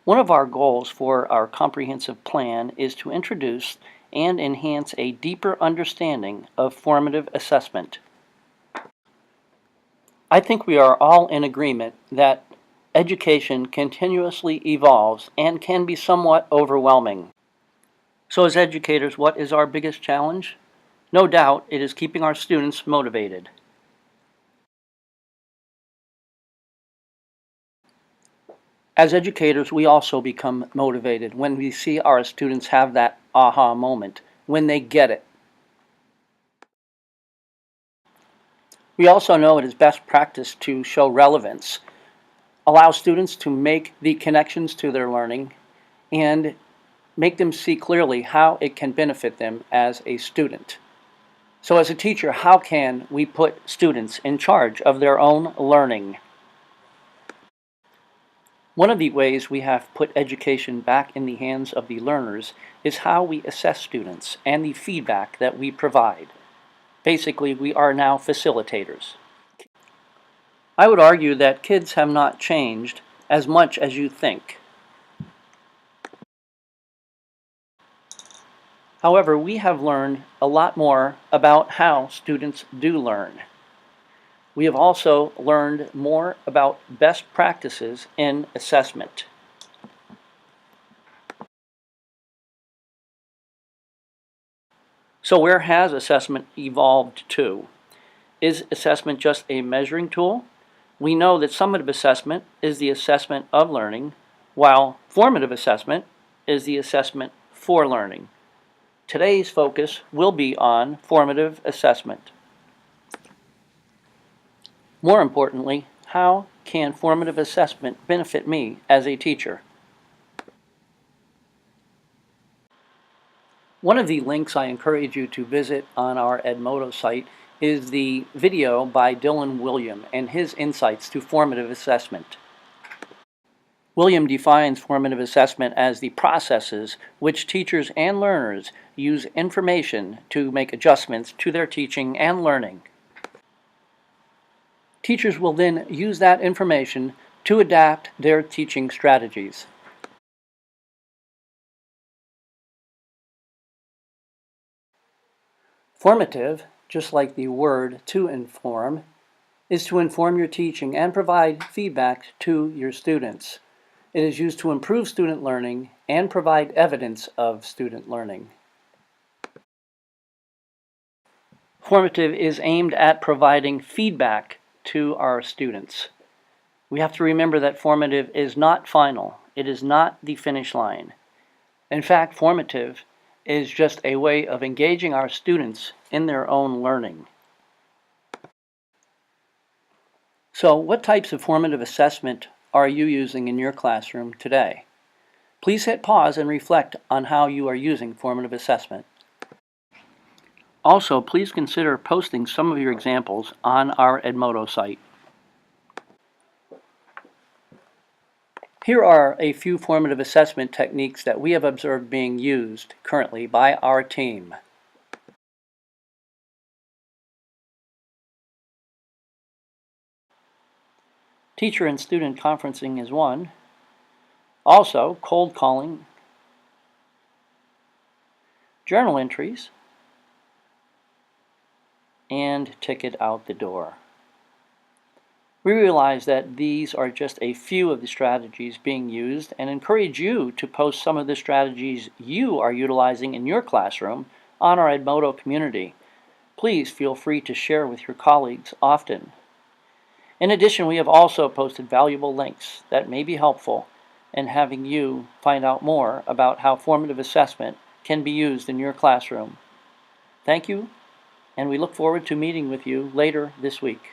One of our goals for our comprehensive plan is to introduce and enhance a deeper understanding of formative assessment. I think we are all in agreement that education continuously evolves and can be somewhat overwhelming. So as educators, what is our biggest challenge? No doubt it is keeping our students motivated. As educators, we also become motivated when we see our students have that aha moment, when they get it. We also know it is best practice to show relevance, allow students to make the connections to their learning, and make them see clearly how it can benefit them as a student. So as a teacher, how can we put students in charge of their own learning? One of the ways we have put education back in the hands of the learners is how we assess students and the feedback that we provide. Basically, we are now facilitators. I would argue that kids have not changed as much as you think. However, we have learned a lot more about how students do learn. We have also learned more about best practices in assessment. So where has assessment evolved to? Is assessment just a measuring tool? We know that summative assessment is the assessment of learning, while formative assessment is the assessment for learning. Today's focus will be on formative assessment. More importantly, how can formative assessment benefit me as a teacher? One of the links I encourage you to visit on our Edmodo site is the video by Dylan William and his insights to formative assessment. William defines formative assessment as the processes which teachers and learners use information to make adjustments to their teaching and learning. Teachers will then use that information to adapt their teaching strategies. Formative, just like the word to inform, is to inform your teaching and provide feedback to your students. It is used to improve student learning and provide evidence of student learning. Formative is aimed at providing feedback to our students. We have to remember that formative is not final. It is not the finish line. In fact, formative is just a way of engaging our students in their own learning. So, what types of formative assessment are you using in your classroom today? Please hit pause and reflect on how you are using formative assessment. Also, please consider posting some of your examples on our Edmodo site. Here are a few formative assessment techniques that we have observed being used currently by our team. Teacher and student conferencing is one. Also, cold calling, journal entries, and ticket out the door. We realize that these are just a few of the strategies being used and encourage you to post some of the strategies you are utilizing in your classroom on our Edmodo community. Please feel free to share with your colleagues often. In addition, we have also posted valuable links that may be helpful in having you find out more about how formative assessment can be used in your classroom. Thank you, and we look forward to meeting with you later this week.